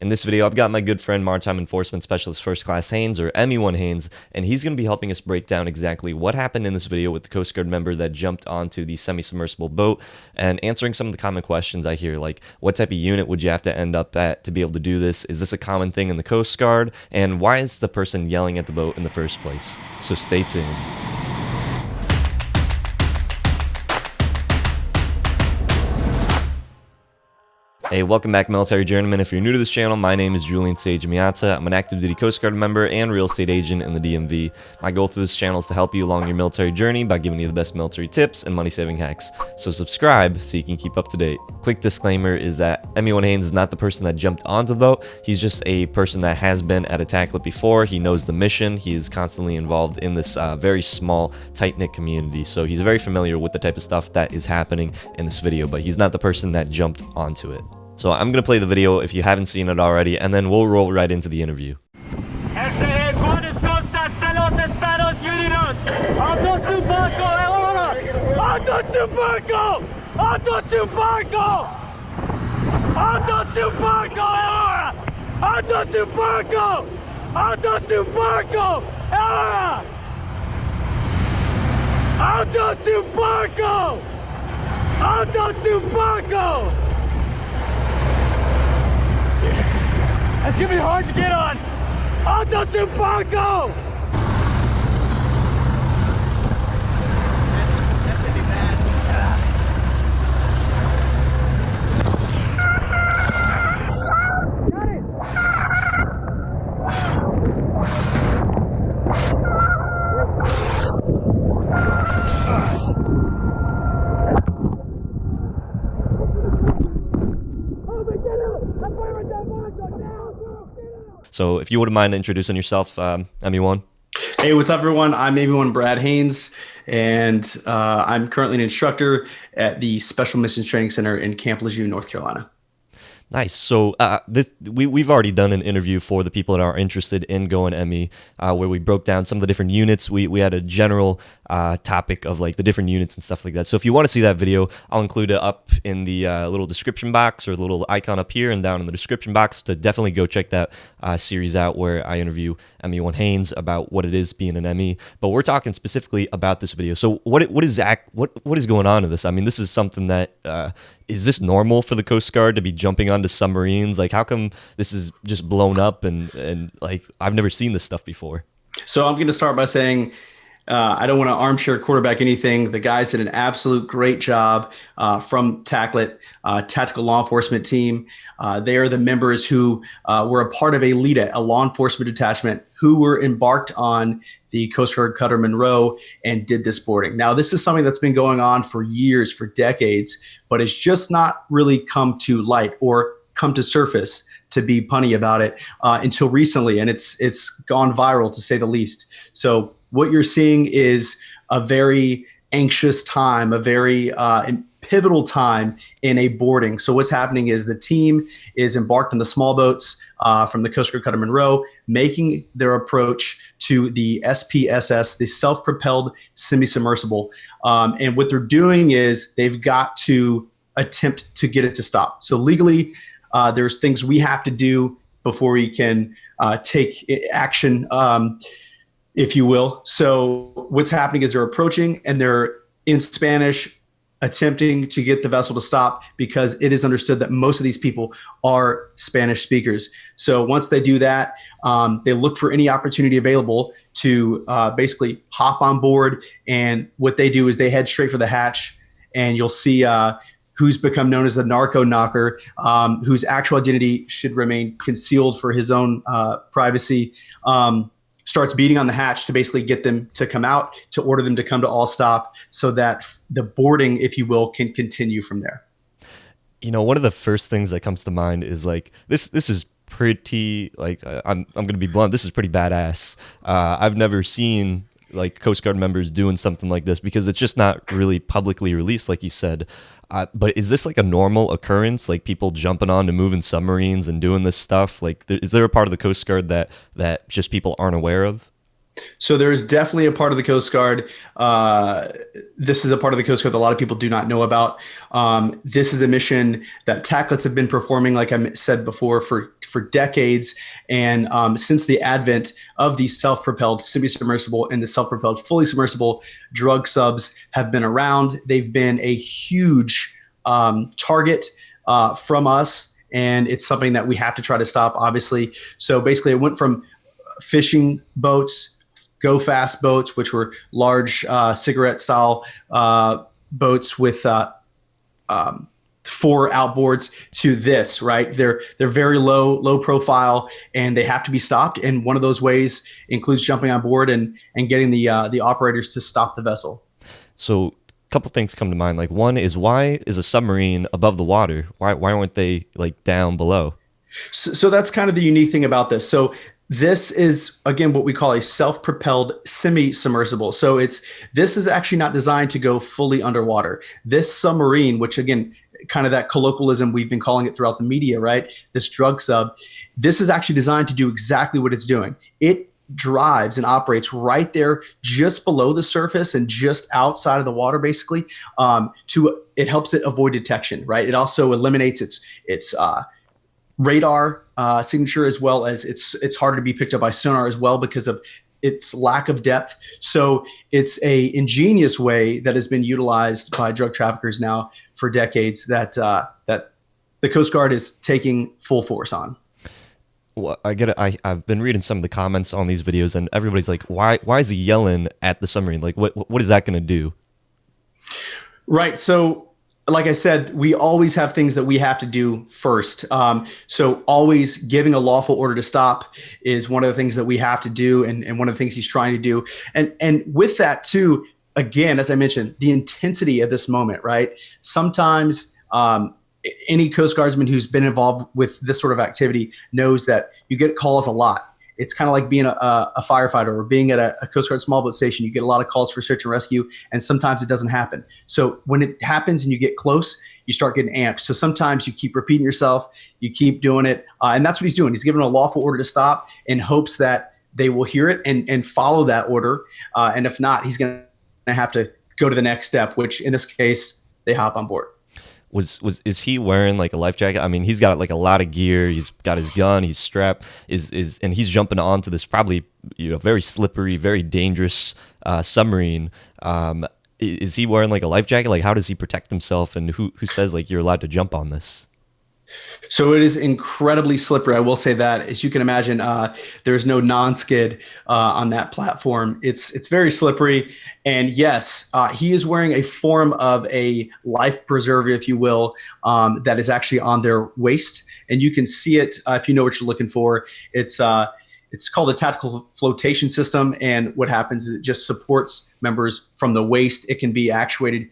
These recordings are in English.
In this video, I've got my good friend Maritime Enforcement Specialist First Class Haynes, or ME1 Haines, and he's going to be helping us break down exactly what happened in this video with the Coast Guard member that jumped onto the semi-submersible boat, and answering some of the common questions I hear, like what type of unit would you have to end up at to be able to do this? Is this a common thing in the Coast Guard? And why is the person yelling at the boat in the first place? So stay tuned. Hey, welcome back, military journeyman. If you're new to this channel, my name is Julian Sage Miata. I'm an active duty Coast Guard member and real estate agent in the DMV. My goal for this channel is to help you along your military journey by giving you the best military tips and money saving hacks. So subscribe so you can keep up to date. Quick disclaimer is that ME1 Haines is not the person that jumped onto the boat. He's just a person that has been at a TACLIP before. He knows the mission. He is constantly involved in this very small, tight-knit community. So he's very familiar with the type of stuff that is happening in this video, but he's not the person that jumped onto it. So I'm going to play the video if you haven't seen it already, and then we'll roll right into the interview. It's gonna be hard to get on. Dr Fargo. So if you wouldn't mind introducing yourself, ME1. Hey, what's up, everyone? I'm ME1 Brad Haines, and I'm currently an instructor at the Special Missions Training Center in Camp Lejeune, North Carolina. Nice. So we've already done an interview for the people that are interested in going ME, where we broke down some of the different units. We had a general topic of like the different units and stuff like that. So if you want to see that video, I'll include it up in the little description box, or the little icon up here and down in the description box, to definitely go check that series out where I interview ME1 Haines about what it is being an ME. But we're talking specifically about this video. So what is going on in this? I mean, this is something that is this normal for the Coast Guard to be jumping onto submarines? Like, how come this is just blown up and like, I've never seen this stuff before? So I'm going to start by saying I don't want to armchair quarterback anything. The guys did an absolute great job from TACLIT, Tactical Law Enforcement Team. They are the members who were a part of a LEDA, a law enforcement detachment, who were embarked on the Guard Cutter Munro and did this boarding. Now, this is something that's been going on for years, for decades, but it's just not really come to light or come to surface, to be punny about it, until recently, and it's gone viral, to say the least. So what you're seeing is a very anxious time, a very pivotal time in a boarding. So what's happening is the team is embarked on the small boats from the Guard Cutter Munro, making their approach to the SPSS, the self-propelled semi-submersible. And what they're doing is they've got to attempt to get it to stop. So legally, there's things we have to do before we can take action, if you will. So what's happening is they're approaching and they're in Spanish, attempting to get the vessel to stop, because it is understood that most of these people are Spanish speakers. So once they do that, they look for any opportunity available to basically hop on board. And what they do is they head straight for the hatch, and you'll see who's become known as the narco knocker, whose actual identity should remain concealed for his own privacy, starts beating on the hatch to basically get them to come out, to order them to come to all stop, so that the boarding, if you will, can continue from there. You know, one of the first things that comes to mind is like, this is pretty, like, I'm going to be blunt, this is pretty badass. I've never seen like Coast Guard members doing something like this, because it's just not really publicly released, like you said. But is this like a normal occurrence, like people jumping on to moving submarines and doing this stuff? Like, is there a part of the Coast Guard that just people aren't aware of? So there is definitely a part of the Coast Guard. This is a part of the Coast Guard that a lot of people do not know about. This is a mission that TACLETs have been performing, like I said before, for decades. And since the advent of the self-propelled semi-submersible and the self-propelled fully submersible, drug subs have been around. They've been a huge target from us, and it's something that we have to try to stop, obviously. So basically, it went from fishing boats, go fast boats, which were large cigarette style boats with 4 outboards, to this, right? They're very low profile, and they have to be stopped. And one of those ways includes jumping on board and getting the operators to stop the vessel. So a couple things come to mind. Like, one is, why is a submarine above the water? Why aren't they like down below? So that's kind of the unique thing about this. So this is, again, what we call a self-propelled semi-submersible. So this is actually not designed to go fully underwater. This submarine, which again, kind of that colloquialism we've been calling it throughout the media, right? This drug sub, this is actually designed to do exactly what it's doing. It drives and operates right there just below the surface and just outside of the water, basically. It helps it avoid detection, right? It also eliminates its radar signature, as well as it's harder to be picked up by sonar as well because of its lack of depth. So it's a ingenious way that has been utilized by drug traffickers now for decades that the Coast Guard is taking full force on. Well, I get it. I've been reading some of the comments on these videos, and everybody's like, why is he yelling at the submarine? Like, what is that going to do? Right. So, like I said, we always have things that we have to do first. So always giving a lawful order to stop is one of the things that we have to do, and one of the things he's trying to do. And with that too, again, as I mentioned, the intensity of this moment, right? Sometimes any Coast Guardsman who's been involved with this sort of activity knows that you get calls a lot. It's kind of like being a firefighter or being at a Coast Guard small boat station. You get a lot of calls for search and rescue, and sometimes it doesn't happen. So when it happens and you get close, you start getting amped. So sometimes you keep repeating yourself, you keep doing it, and that's what he's doing. He's giving a lawful order to stop in hopes that they will hear it and follow that order. And if not, he's going to have to go to the next step, which in this case, they hop on board. Is he wearing like a life jacket? I mean, he's got like a lot of gear. He's got his gun. He's strapped. And he's jumping onto this probably very slippery, very dangerous submarine. Is he wearing like a life jacket? Like, how does he protect himself? And who says like you're allowed to jump on this? So it is incredibly slippery. I will say that. As you can imagine, there's no non-skid on that platform. It's very slippery. And yes, he is wearing a form of a life preserver, if you will, that is actually on their waist. And you can see it if you know what you're looking for. It's called a tactical flotation system. And what happens is it just supports members from the waist. It can be actuated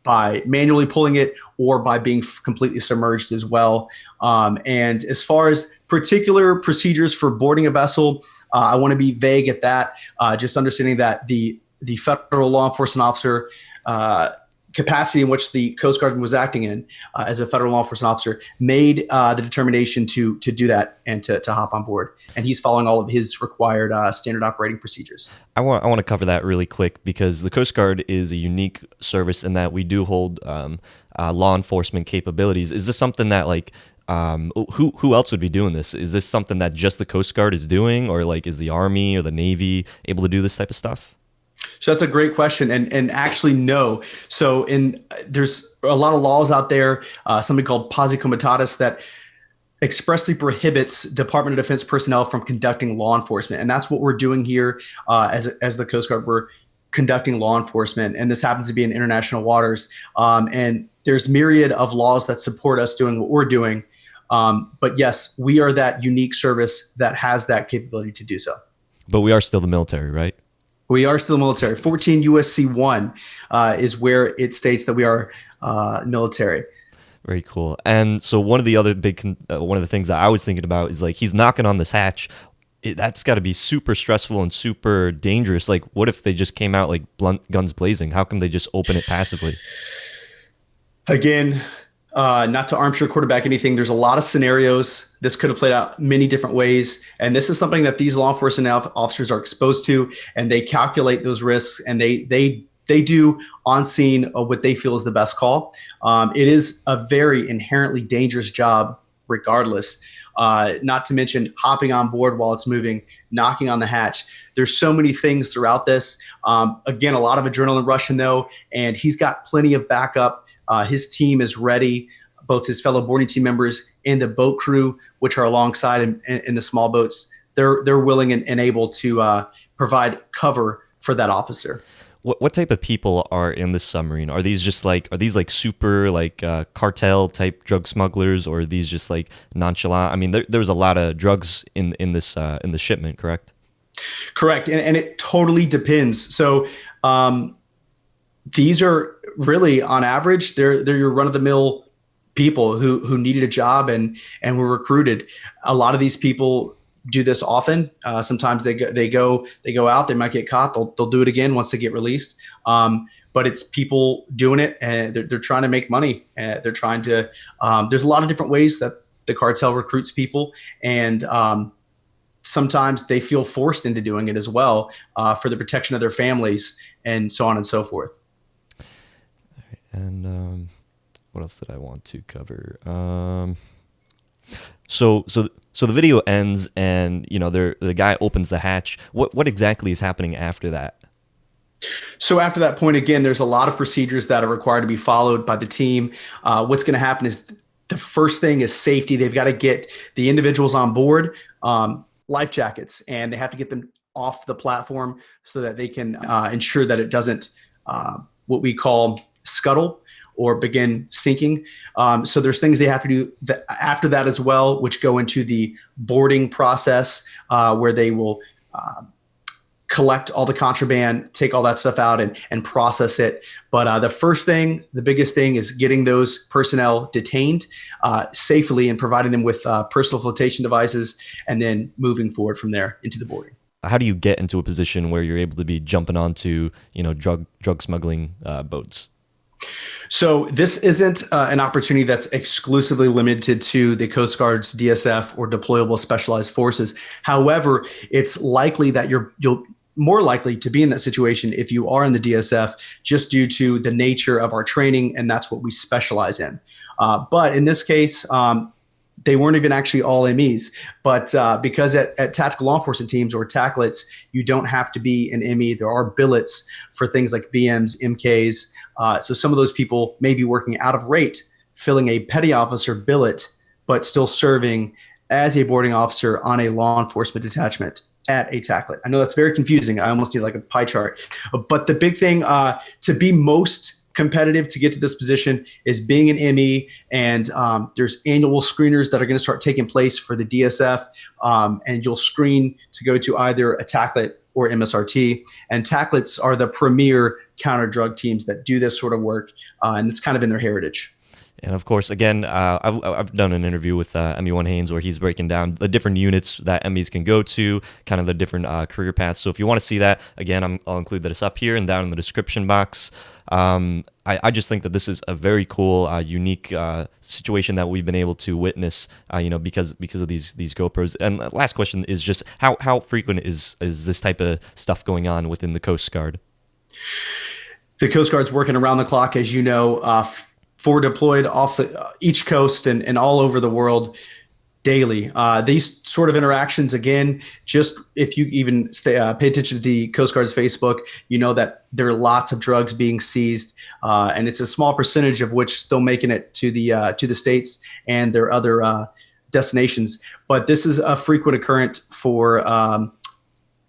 by manually pulling it or by being completely submerged as well. And as far as particular procedures for boarding a vessel, I want to be vague at that, just understanding that the federal law enforcement officer capacity in which the Coast Guard was acting in as a federal law enforcement officer made the determination to do that and to hop on board. And he's following all of his required standard operating procedures. I want to cover that really quick because the Coast Guard is a unique service in that we do hold law enforcement capabilities. Is this something that like who else would be doing this? Is this something that just the Coast Guard is doing, or like is the Army or the Navy able to do this type of stuff? So that's a great question, and actually no. So there's a lot of laws out there, something called posse comitatus, that expressly prohibits Department of Defense personnel from conducting law enforcement, and that's what we're doing here as the Coast Guard. We're conducting law enforcement, and this happens to be in international waters. And there's myriad of laws that support us doing what we're doing. But yes, we are that unique service that has that capability to do so. But we are still the military, right? We are still military. 14 USC 1 is where it states that we are military. Very cool. And so one of the other one of the things that I was thinking about is like he's knocking on this hatch. That's got to be super stressful and super dangerous. Like, what if they just came out like guns blazing? How come they just open it passively? Again, Not to armchair quarterback anything. There's a lot of scenarios. This could have played out many different ways. And this is something that these law enforcement officers are exposed to, and they calculate those risks, and they do on scene what they feel is the best call. It is a very inherently dangerous job regardless. Not to mention hopping on board while it's moving, knocking on the hatch. There's so many things throughout this. Again, a lot of adrenaline rushing though, and he's got plenty of backup. His team is ready, both his fellow boarding team members and the boat crew, which are alongside him in the small boats. They're willing and able to provide cover for that officer. What type of people are in this submarine? Are these super like cartel type drug smugglers, or are these just like nonchalant? I mean, there was a lot of drugs in the shipment, correct? Correct, and it totally depends. So these are really, on average, they're your run of the mill people who needed a job and were recruited. A lot of these people do this often. Sometimes they go out, they might get caught. They'll do it again once they get released. But it's people doing it, and they're trying to make money. They're trying to, there's a lot of different ways that the cartel recruits people. And sometimes they feel forced into doing it as well, for the protection of their families and so on and so forth. And what else did I want to cover? So the video ends, and the guy opens the hatch. What exactly is happening after that? So after that point, again, there's a lot of procedures that are required to be followed by the team. What's going to happen is the first thing is safety. They've got to get the individuals on board, life jackets, and they have to get them off the platform so that they can ensure that it doesn't what we call scuttle or begin sinking. So there's things they have to do after that as well, which go into the boarding process, where they will collect all the contraband, take all that stuff out and process it. But the biggest thing is getting those personnel detained safely and providing them with personal flotation devices, and then moving forward from there into the boarding. How do you get into a position where you're able to be jumping onto, drug smuggling boats? So this isn't an opportunity that's exclusively limited to the Coast Guard's DSF or deployable specialized forces. However, it's likely that you'll more likely to be in that situation if you are in the DSF, just due to the nature of our training, and that's what we specialize in. But in this case, they weren't even actually all MEs, but because at tactical law enforcement teams or TACLETs, you don't have to be an ME. There are billets for things like BMs, MKs. So some of those people may be working out of rate, filling a petty officer billet, but still serving as a boarding officer on a law enforcement detachment at a TACLET. I know that's very confusing. I almost need like a pie chart. But the big thing to be most competitive to get to this position is being an ME, and there's annual screeners that are going to start taking place for the DSF, and you'll screen to go to either a TACLET or MSRT. And TACLETs are the premier counter drug teams that do this sort of work, and it's kind of in their heritage. And of course, again, I've done an interview with ME1 Haines where he's breaking down the different units that MEs can go to, kind of the different career paths. So if you want to see that, again, I'll include this up here and down in the description box. I just think that this is a very cool, unique situation that we've been able to witness, because of these GoPros. And last question is just how frequent is this type of stuff going on within the Coast Guard? The Coast Guard's working around the clock, as you know, forward deployed off each coast and all over the world daily. These sort of interactions, again, just if you even pay attention to the Coast Guard's Facebook, you know that there are lots of drugs being seized, and it's a small percentage of which still making it to the States and their other destinations. But this is a frequent occurrence for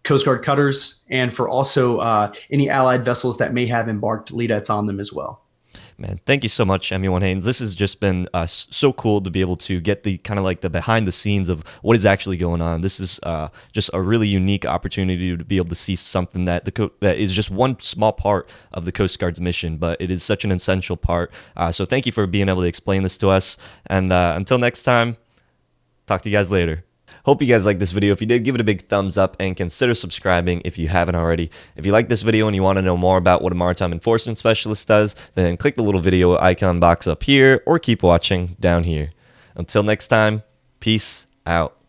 Coast Guard cutters and for also any allied vessels that may have embarked leadettes on them as well. Man, thank you so much, ME1 Haines. This has just been so cool to be able to get the kind of like the behind the scenes of what is actually going on. This is just a really unique opportunity to be able to see something that that is just one small part of the Coast Guard's mission, but it is such an essential part. So thank you for being able to explain this to us. And until next time, talk to you guys later. Hope you guys liked this video. If you did, give it a big thumbs up and consider subscribing if you haven't already. If you like this video and you want to know more about what a maritime enforcement specialist does, then click the little video icon box up here or keep watching down here. Until next time, peace out.